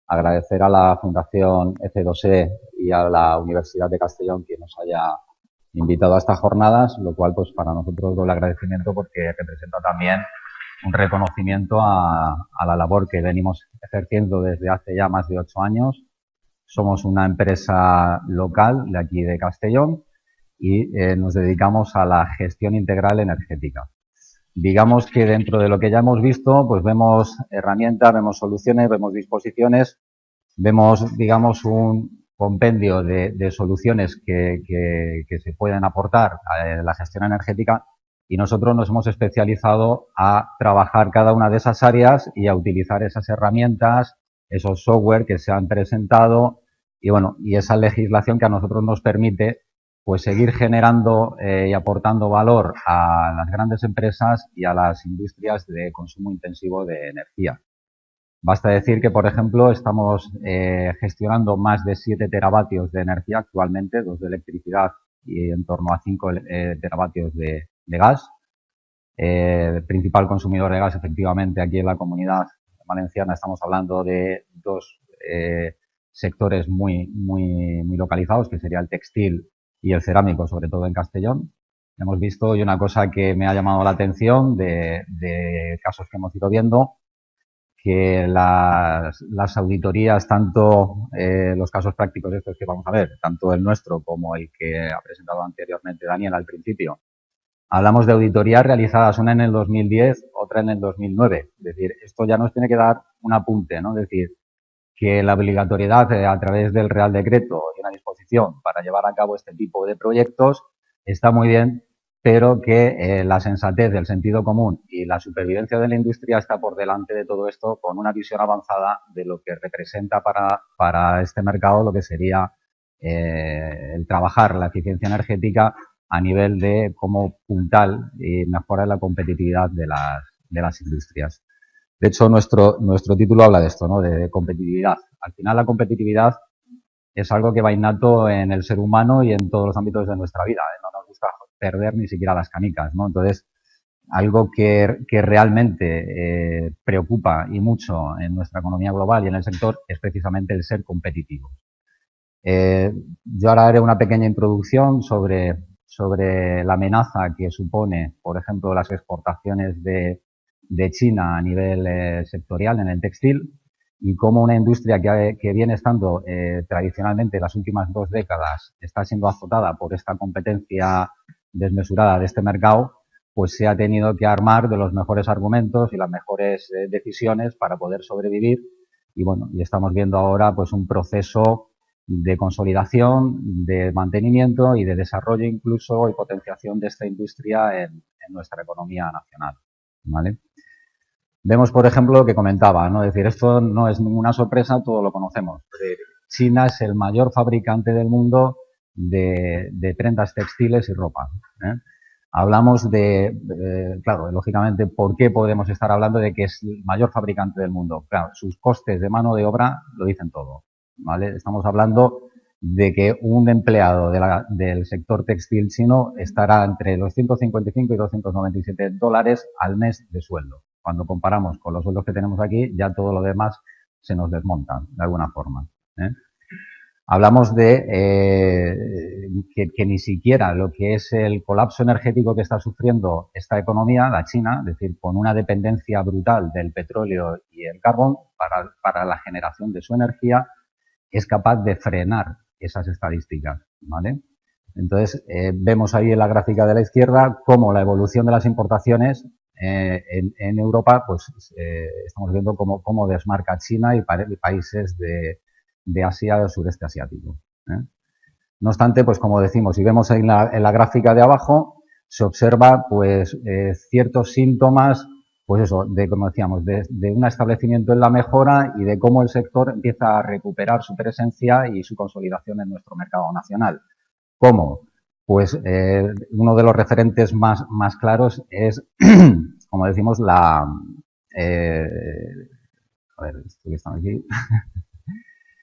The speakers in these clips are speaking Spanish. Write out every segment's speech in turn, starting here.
agradecer a la Fundación F2E y a la Universidad de Castellón que nos haya invitado a estas jornadas, lo cual pues para nosotros doble agradecimiento porque representa también un reconocimiento a la labor que venimos ejerciendo desde hace ya más de 8 años. Somos una empresa local de aquí de Castellón y nos dedicamos a la gestión integral energética. Digamos que dentro de lo que ya hemos visto, pues vemos herramientas, vemos soluciones, vemos disposiciones, vemos, digamos, un compendio de soluciones que se pueden aportar a la gestión energética y nosotros nos hemos especializado a trabajar cada una de esas áreas y a utilizar esas herramientas, esos software que se han presentado y bueno, y esa legislación que a nosotros nos permite pues seguir generando y aportando valor a las grandes empresas y a las industrias de consumo intensivo de energía. Basta decir que, por ejemplo, estamos gestionando más de 7 teravatios de energía actualmente, 2 de electricidad y en torno a 5 teravatios de gas. Principal consumidor de gas, efectivamente, aquí en la Comunidad Valenciana estamos hablando de 2 sectores muy localizados, que sería el textil y el cerámico, sobre todo en Castellón. Hemos visto, y una cosa que me ha llamado la atención de casos que hemos ido viendo, que las auditorías, tanto los casos prácticos estos que vamos a ver, tanto el nuestro como el que ha presentado anteriormente Daniel al principio, hablamos de auditorías realizadas una en el 2010, otra en el 2009. Es decir, esto ya nos tiene que dar un apunte, ¿no? Es decir, que la obligatoriedad a través del Real Decreto y una disposición para llevar a cabo este tipo de proyectos está muy bien, pero que la sensatez, el sentido común y la supervivencia de la industria está por delante de todo esto con una visión avanzada de lo que representa para este mercado lo que sería el trabajar la eficiencia energética a nivel de como puntal y mejorar la competitividad de las industrias. De hecho, nuestro título habla de esto, ¿no? De competitividad. Al final, la competitividad es algo que va innato en el ser humano y en todos los ámbitos de nuestra vida, ¿eh? No nos gusta perder ni siquiera las canicas, ¿no? Entonces, algo que realmente preocupa y mucho en nuestra economía global y en el sector es precisamente el ser competitivo. Yo ahora haré una pequeña introducción sobre la amenaza que supone, por ejemplo, las exportaciones de China a nivel sectorial en el textil y cómo una industria que viene estando tradicionalmente las últimas 2 décadas está siendo azotada por esta competencia desmesurada de este mercado, pues se ha tenido que armar de los mejores argumentos y las mejores decisiones para poder sobrevivir y bueno, y estamos viendo ahora pues un proceso de consolidación, de mantenimiento y de desarrollo incluso y potenciación de esta industria en nuestra economía nacional, ¿vale? Vemos, por ejemplo, lo que comentaba, ¿no? Es decir, esto no es ninguna sorpresa, todo lo conocemos. China es el mayor fabricante del mundo de prendas textiles y ropa, ¿eh? Hablamos claro, lógicamente, ¿por qué podemos estar hablando de que es el mayor fabricante del mundo? Claro, sus costes de mano de obra lo dicen todo, ¿vale? Estamos hablando de que un empleado del sector textil chino estará entre los 155 y 297 dólares al mes de sueldo. Cuando comparamos con los sueldos que tenemos aquí, ya todo lo demás se nos desmonta de alguna forma, ¿eh? Hablamos de que ni siquiera lo que es el colapso energético que está sufriendo esta economía, la China, es decir, con una dependencia brutal del petróleo y el carbón para la generación de su energía, es capaz de frenar esas estadísticas, ¿vale? Entonces, vemos ahí en la gráfica de la izquierda cómo la evolución de las importaciones en Europa, pues estamos viendo cómo desmarca China y países de Asia del sureste asiático, ¿eh? No obstante, pues como decimos, y vemos ahí en la gráfica de abajo, se observa pues ciertos síntomas, pues eso, como decíamos, de un establecimiento en la mejora y de cómo el sector empieza a recuperar su presencia y su consolidación en nuestro mercado nacional. ¿Cómo? Pues uno de los referentes más claros es, como decimos, a ver, esto que está aquí,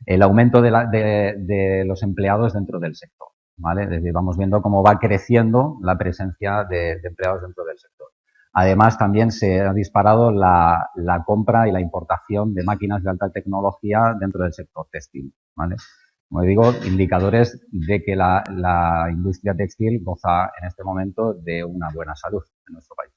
el aumento de los empleados dentro del sector, ¿vale? Es decir, vamos viendo cómo va creciendo la presencia de empleados dentro del sector. Además, también se ha disparado la compra y la importación de máquinas de alta tecnología dentro del sector textil, ¿vale? Como digo, indicadores de que la industria textil goza en este momento de una buena salud en nuestro país.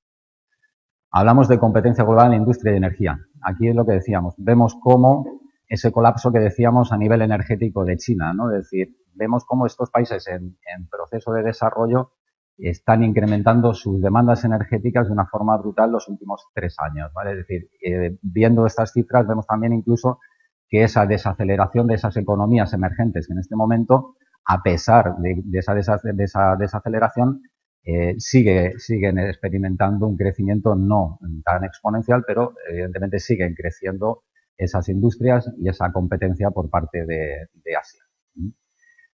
Hablamos de competencia global en la industria de energía. Aquí es lo que decíamos. Vemos cómo ese colapso que decíamos a nivel energético de China, ¿no? Es decir, vemos cómo estos países en proceso de desarrollo están incrementando sus demandas energéticas de una forma brutal los últimos 3 años, ¿vale? Es decir, viendo estas cifras vemos también incluso que esa desaceleración de esas economías emergentes en este momento, a pesar de esa desaceleración, siguen experimentando un crecimiento no tan exponencial, pero evidentemente siguen creciendo esas industrias y esa competencia por parte de Asia.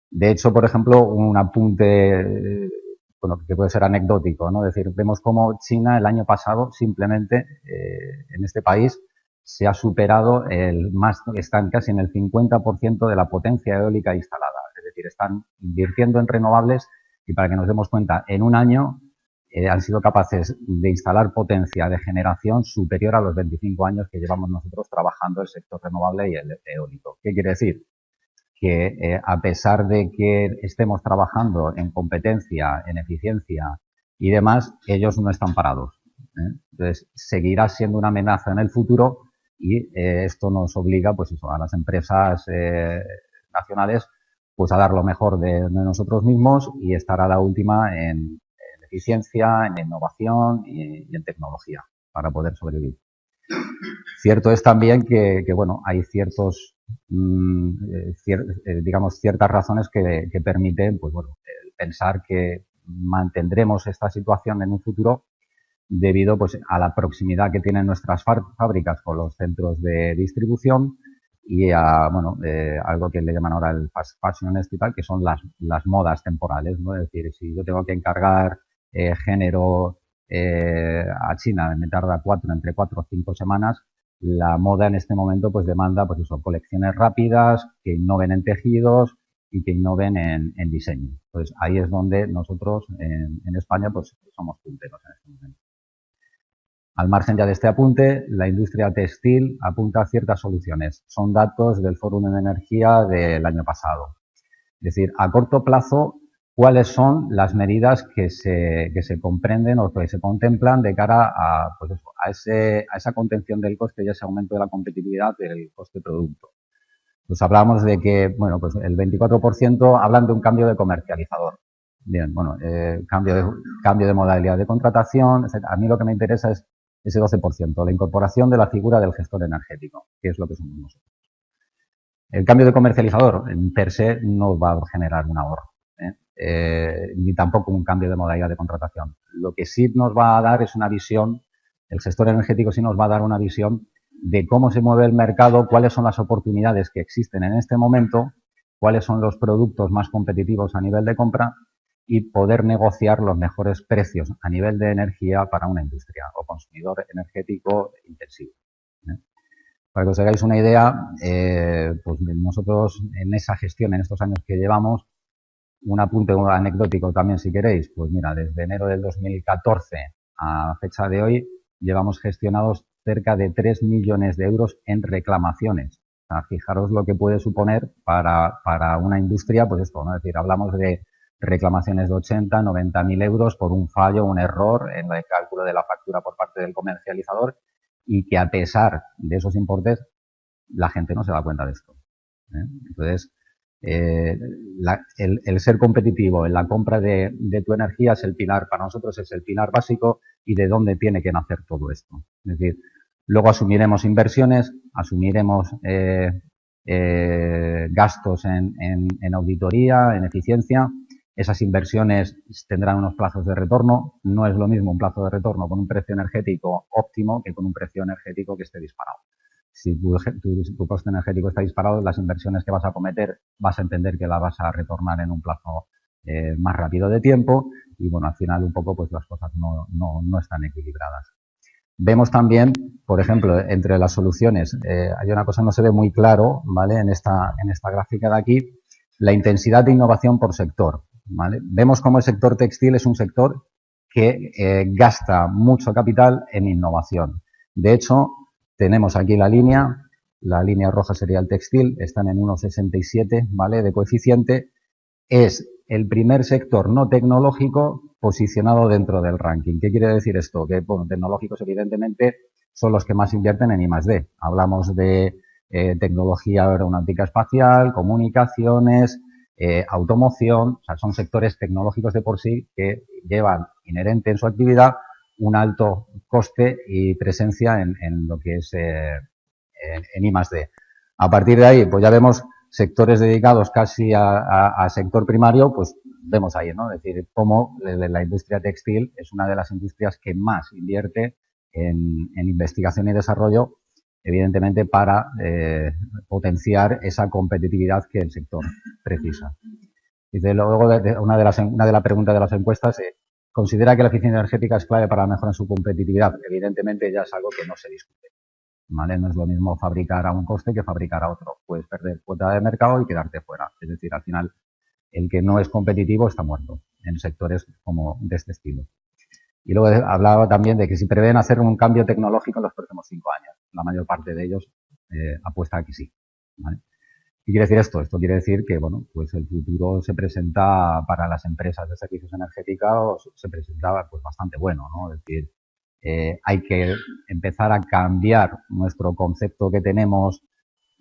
De hecho, por ejemplo, un apunte bueno, que puede ser anecdótico, ¿no? Es decir, vemos cómo China el año pasado simplemente en este país se ha superado están casi en el 50% de la potencia eólica instalada. Es decir, están invirtiendo en renovables y para que nos demos cuenta, en un año han sido capaces de instalar potencia de generación superior a los 25 años que llevamos nosotros trabajando el sector renovable y el eólico. ¿Qué quiere decir? Que a pesar de que estemos trabajando en competencia, en eficiencia y demás, ellos no están parados. Entonces, seguirá siendo una amenaza en el futuro y esto nos obliga pues eso, a las empresas nacionales pues a dar lo mejor de nosotros mismos y estar a la última en eficiencia, en innovación y en tecnología para poder sobrevivir. Cierto es también que bueno, hay digamos, ciertas razones que permiten pues, bueno, pensar que mantendremos esta situación en un futuro debido pues, a la proximidad que tienen nuestras fábricas con los centros de distribución y a bueno, algo que le llaman ahora el fast fashion que son las modas temporales, ¿no? Es decir, si yo tengo que encargar género a China, me tarda entre 4 o 5 semanas, la moda en este momento pues demanda pues eso, colecciones rápidas, que innoven en tejidos y que innoven en diseño. Entonces ahí es donde nosotros en España pues somos punteros en este momento. Al margen ya de este apunte, la industria textil apunta a ciertas soluciones. Son datos del Fórum de Energía del año pasado. Es decir, a corto plazo, ¿cuáles son las medidas que se comprenden o que se contemplan de cara a, pues eso, a esa contención del coste y ese aumento de la competitividad del coste-producto? Pues hablamos de que, bueno, pues el 24% hablan de un cambio de comercializador. Bien, bueno, cambio de modalidad de contratación, etc. A mí lo que me interesa es ese 12%, la incorporación de la figura del gestor energético, que es lo que somos nosotros. El cambio de comercializador, en per se, no va a generar un ahorro, ni tampoco un cambio de modalidad de contratación. Lo que sí nos va a dar es una visión, el gestor energético sí nos va a dar una visión de cómo se mueve el mercado, cuáles son las oportunidades que existen en este momento, cuáles son los productos más competitivos a nivel de compra y poder negociar los mejores precios a nivel de energía para una industria o consumidor energético intensivo. Para que os hagáis una idea, pues nosotros en esa gestión, en estos años que llevamos, un apunte anecdótico también si queréis, pues mira, desde enero del 2014 a fecha de hoy llevamos gestionados cerca de 3 millones de euros en reclamaciones. O sea, fijaros lo que puede suponer para una industria, pues esto, ¿no? Es decir, hablamos de reclamaciones de 80, 90.000 euros por un fallo, un error en el cálculo de la factura por parte del comercializador y que a pesar de esos importes la gente no se da cuenta de esto. Entonces, el ser competitivo en la compra de tu energía es el pilar, para nosotros es el pilar básico y de dónde tiene que nacer todo esto. Es decir, luego asumiremos inversiones, asumiremos gastos en auditoría, en eficiencia. Esas inversiones tendrán unos plazos de retorno. No es lo mismo un plazo de retorno con un precio energético óptimo que con un precio energético que esté disparado. Si tu coste energético está disparado, las inversiones que vas a cometer vas a entender que las vas a retornar en un plazo más rápido de tiempo y, bueno, al final un poco pues las cosas no están equilibradas. Vemos también, por ejemplo, entre las soluciones, hay una cosa que no se ve muy claro, ¿vale? En esta gráfica de aquí, la intensidad de innovación por sector, ¿vale? Vemos cómo el sector textil es un sector que gasta mucho capital en innovación. De hecho, tenemos aquí la línea roja sería el textil, están en 1,67, ¿vale?, de coeficiente. Es el primer sector no tecnológico posicionado dentro del ranking. ¿Qué quiere decir esto? Que, bueno, tecnológicos evidentemente son los que más invierten en I+D. Hablamos de tecnología aeronáutica espacial, comunicaciones, automoción, o sea, son sectores tecnológicos de por sí que llevan inherente en su actividad un alto coste y presencia en lo que es en I+D. A partir de ahí, pues ya vemos sectores dedicados casi a sector primario, pues vemos ahí, ¿no? Es decir, cómo la industria textil es una de las industrias que más invierte en investigación y desarrollo, evidentemente para potenciar esa competitividad que el sector precisa. Dice, luego, una de las preguntas de las encuestas, ¿considera que la eficiencia energética es clave para mejorar su competitividad? Evidentemente ya es algo que no se discute, ¿vale? No es lo mismo fabricar a un coste que fabricar a otro. Puedes perder cuota de mercado y quedarte fuera. Es decir, al final, el que no es competitivo está muerto en sectores como de este estilo. Y luego hablaba también de que si prevén hacer un cambio tecnológico en los próximos 5 años. La mayor parte de ellos apuesta a que sí, ¿vale? ¿Qué quiere decir esto? Esto quiere decir que, bueno, pues el futuro se presenta para las empresas de servicios energéticos, se presentaba pues bastante bueno, ¿no? Es decir, hay que empezar a cambiar nuestro concepto que tenemos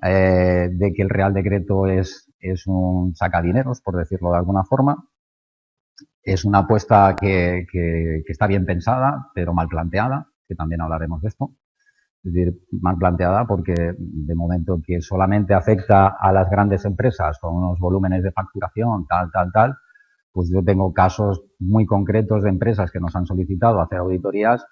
de que el Real Decreto es un sacadineros, por decirlo de alguna forma. Es una apuesta que está bien pensada, pero mal planteada, que también hablaremos de esto. Es decir, mal planteada porque de momento que solamente afecta a las grandes empresas con unos volúmenes de facturación, tal, pues yo tengo casos muy concretos de empresas que nos han solicitado hacer auditorías,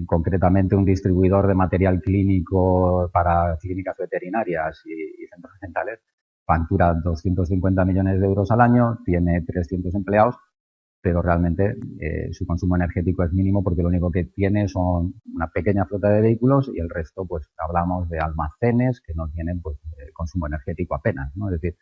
concretamente un distribuidor de material clínico para clínicas veterinarias y centros dentales, factura 250 millones de euros al año, tiene 300 empleados, pero realmente su consumo energético es mínimo porque lo único que tiene son una pequeña flota de vehículos y el resto, pues hablamos de almacenes que no tienen pues consumo energético apenas, ¿no? Es decir,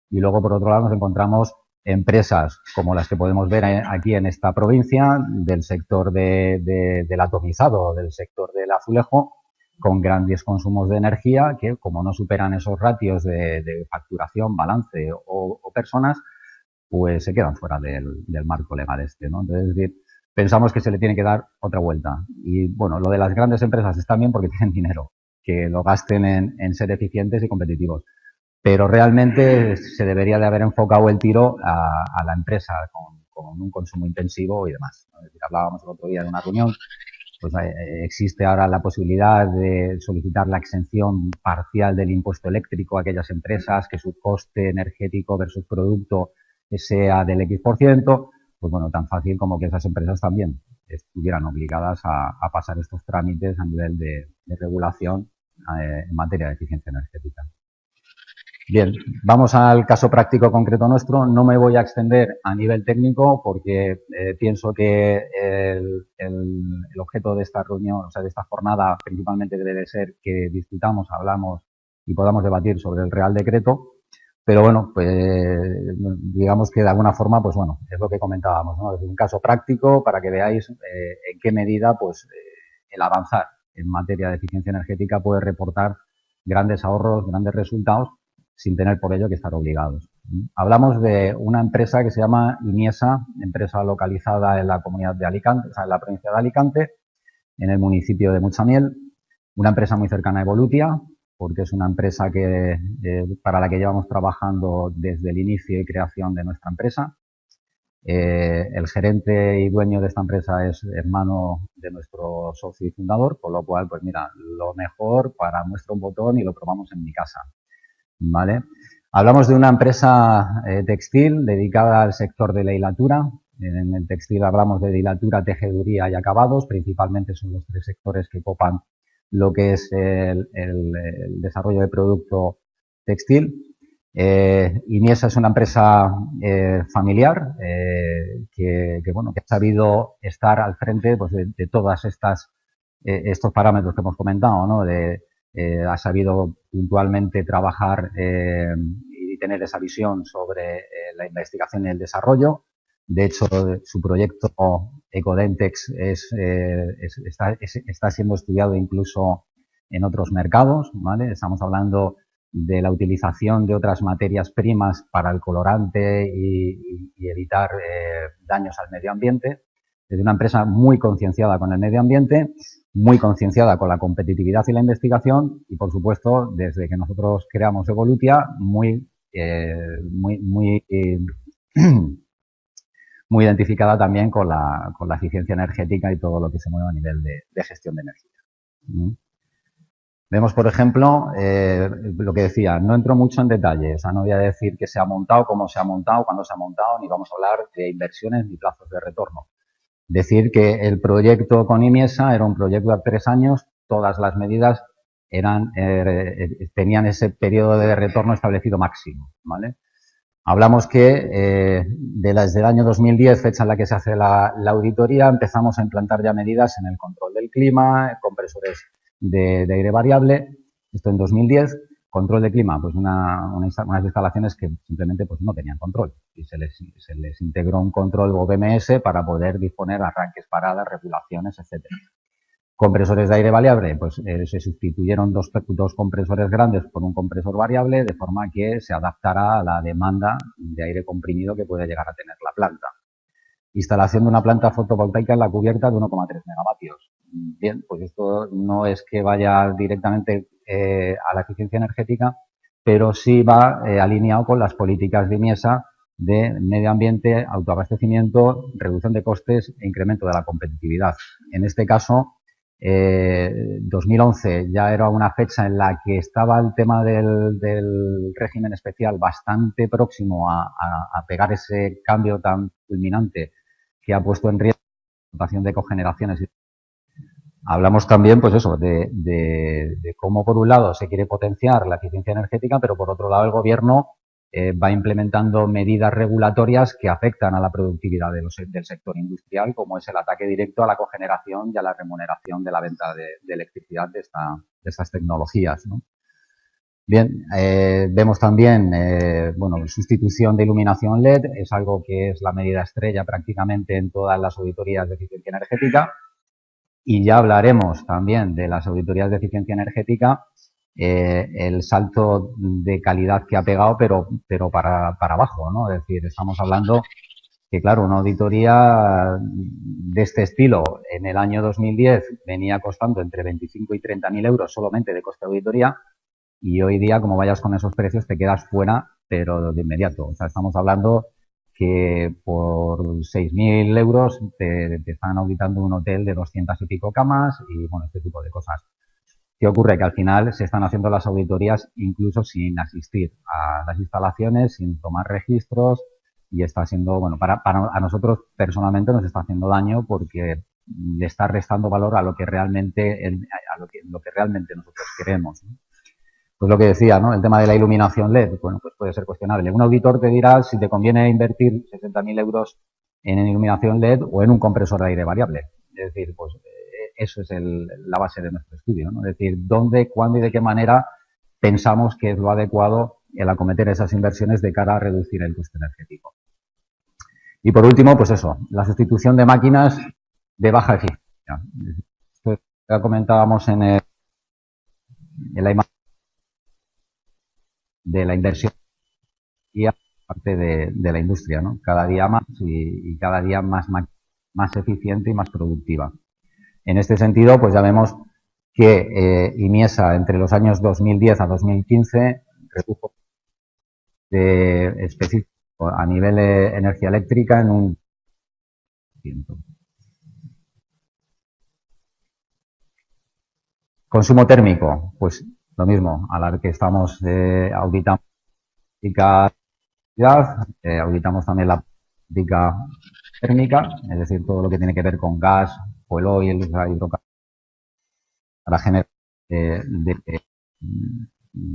y luego por otro lado nos encontramos empresas como las que podemos ver aquí en esta provincia, del sector del atomizado, del sector del azulejo, con grandes consumos de energía que, como no superan esos ratios de facturación, balance o personas, pues se quedan fuera del marco legal este, ¿no? Entonces, es decir, pensamos que se le tiene que dar otra vuelta. Y, bueno, lo de las grandes empresas está bien porque tienen dinero, que lo gasten en ser eficientes y competitivos. Pero realmente se debería de haber enfocado el tiro a la empresa con un consumo intensivo y demás, ¿no? Es decir, hablábamos el otro día de una reunión, pues existe ahora la posibilidad de solicitar la exención parcial del impuesto eléctrico a aquellas empresas que su coste energético versus producto sea del X%, pues bueno, tan fácil como que esas empresas también estuvieran obligadas a pasar estos trámites a nivel de regulación en materia de eficiencia energética. Bien, vamos al caso práctico concreto nuestro. No me voy a extender a nivel técnico porque pienso que el objeto de esta reunión, o sea, de esta jornada, principalmente debe ser que discutamos, hablamos y podamos debatir sobre el Real Decreto. Pero bueno, pues digamos que de alguna forma, pues bueno, es lo que comentábamos, ¿no? Es un caso práctico para que veáis en qué medida, pues, el avanzar en materia de eficiencia energética puede reportar grandes ahorros, grandes resultados, sin tener por ello que estar obligados. Hablamos de una empresa que se llama Iniesa, empresa localizada en la comunidad de Alicante, o sea, en la provincia de Alicante, en el municipio de Muchamiel, una empresa muy cercana a Evolutia, porque es una empresa para la que llevamos trabajando desde el inicio y creación de nuestra empresa. El gerente y dueño de esta empresa es hermano de nuestro socio y fundador, con lo cual, pues mira, lo mejor para muestra un botón y lo probamos en mi casa, ¿vale? Hablamos de una empresa textil dedicada al sector de la hilatura. En el textil hablamos de hilatura, tejeduría y acabados, principalmente son los tres sectores que copan lo que es el desarrollo de producto textil. Iniesa es una empresa familiar que ha sabido estar al frente pues, de todas estos parámetros que hemos comentado, ¿no? Ha sabido puntualmente trabajar y tener esa visión sobre la investigación y el desarrollo. De hecho, su proyecto Ecodentex está siendo estudiado incluso en otros mercados, ¿vale? Estamos hablando de la utilización de otras materias primas para el colorante y evitar daños al medio ambiente. Es una empresa muy concienciada con el medio ambiente, muy concienciada con la competitividad y la investigación y, por supuesto, desde que nosotros creamos Evolutia, muy identificada también con la eficiencia energética y todo lo que se mueve a nivel de gestión de energía. Vemos, por ejemplo, lo que decía, no entro mucho en detalle, o sea, no voy a decir que se ha montado, cómo se ha montado, cuándo se ha montado, ni vamos a hablar de inversiones ni plazos de retorno. Decir que el proyecto con IMIESA era un proyecto de 3 años, todas las medidas tenían ese periodo de retorno establecido máximo, ¿vale? Hablamos que desde el año 2010, fecha en la que se hace la auditoría, empezamos a implantar ya medidas en el control del clima, compresores de aire variable, esto en 2010, control de clima, pues unas instalaciones que simplemente pues no tenían control y se les integró un control o BMS para poder disponer arranques, paradas, regulaciones, etcétera. Compresores de aire variable, pues se sustituyeron dos compresores grandes por un compresor variable de forma que se adaptara a la demanda de aire comprimido que puede llegar a tener la planta. Instalación de una planta fotovoltaica en la cubierta de 1,3 megavatios. Bien, pues esto no es que vaya directamente a la eficiencia energética, pero sí va alineado con las políticas de IMIESA de medio ambiente, autoabastecimiento, reducción de costes e incremento de la competitividad. En este caso, 2011 ya era una fecha en la que estaba el tema del régimen especial bastante próximo a pegar ese cambio tan culminante que ha puesto en riesgo la dotación de cogeneraciones. Hablamos también, pues eso, de cómo por un lado se quiere potenciar la eficiencia energética, pero por otro lado el gobierno va implementando medidas regulatorias que afectan a la productividad del sector industrial, como es el ataque directo a la cogeneración y a la remuneración de la venta de electricidad de estas tecnologías, ¿no? Bien, vemos también, sustitución de iluminación LED, es algo que es la medida estrella prácticamente en todas las auditorías de eficiencia energética. Y ya hablaremos también de las auditorías de eficiencia energética, el salto de calidad que ha pegado, pero para abajo, ¿no? Es decir, estamos hablando que, claro, una auditoría de este estilo en el año 2010 venía costando entre 25 y 30.000 euros solamente de coste de auditoría y hoy día, como vayas con esos precios, te quedas fuera, pero de inmediato. O sea, estamos hablando que por 6.000 euros te están auditando un hotel de 200 y pico camas y, bueno, este tipo de cosas. ¿Qué ocurre? Que al final se están haciendo las auditorías incluso sin asistir a las instalaciones, sin tomar registros y está siendo, bueno, a nosotros personalmente nos está haciendo daño porque le está restando valor a lo que realmente, lo que realmente nosotros queremos, ¿no? Pues lo que decía, ¿no? El tema de la iluminación LED, bueno, pues puede ser cuestionable. Un auditor te dirá si te conviene invertir 60.000 euros en iluminación LED o en un compresor de aire variable. Es decir, pues eso es la base de nuestro estudio, ¿no? Es decir, dónde, cuándo y de qué manera pensamos que es lo adecuado el acometer esas inversiones de cara a reducir el coste energético. Y por último, pues eso, la sustitución de máquinas de baja eficiencia. Esto ya comentábamos en la imagen de la inversión y parte de la industria, ¿no? Cada día más y cada día más eficiente y más productiva. En este sentido, pues ya vemos que IMIESA entre los años 2010 a 2015 redujo específico a nivel de energía eléctrica en un 100%. Consumo térmico, pues lo mismo, a la que estamos auditando auditamos también la política térmica, es decir, todo lo que tiene que ver con gas, fuel oil, hidrocarburos, para generar de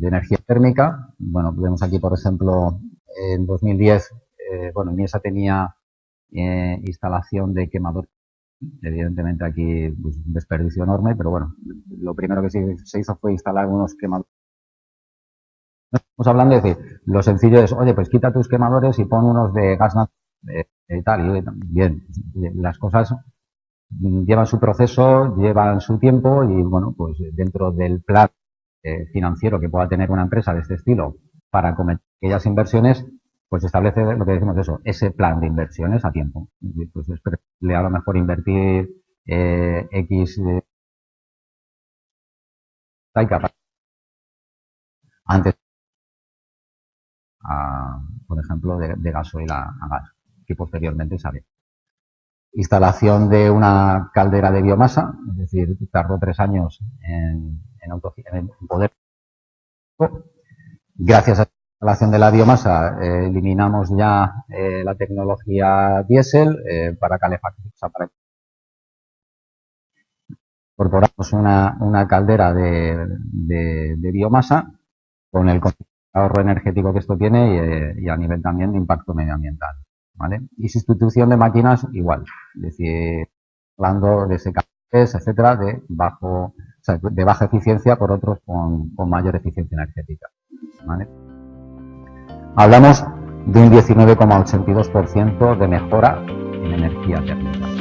energía térmica. Bueno, vemos aquí, por ejemplo, en 2010, IMIESA tenía instalación de quemadores. Evidentemente aquí pues, un desperdicio enorme, pero bueno, lo primero que se hizo fue instalar unos quemadores. Estamos hablando de decir, lo sencillo es, oye, pues quita tus quemadores y pon unos de gas natural. tal, y bien, las cosas llevan su proceso, llevan su tiempo y, bueno, pues dentro del plan financiero que pueda tener una empresa de este estilo para cometer aquellas inversiones, pues establece lo que decimos eso, ese plan de inversiones a tiempo. Pues es preferible a lo mejor invertir X antes, por ejemplo, de gasoil a gas, que posteriormente sale. Instalación de una caldera de biomasa, es decir, tardó 3 años en poder. Gracias a la instalación de la biomasa eliminamos ya la tecnología diésel para calefacción. O sea, para incorporamos una caldera de biomasa con el ahorro energético que esto tiene y a nivel también de impacto medioambiental. ¿Vale? Y sustitución de máquinas igual, es decir, hablando de secadores, etcétera, o sea, de baja eficiencia por otros con mayor eficiencia energética. ¿Vale? Hablamos de un 19,82% de mejora en energía térmica.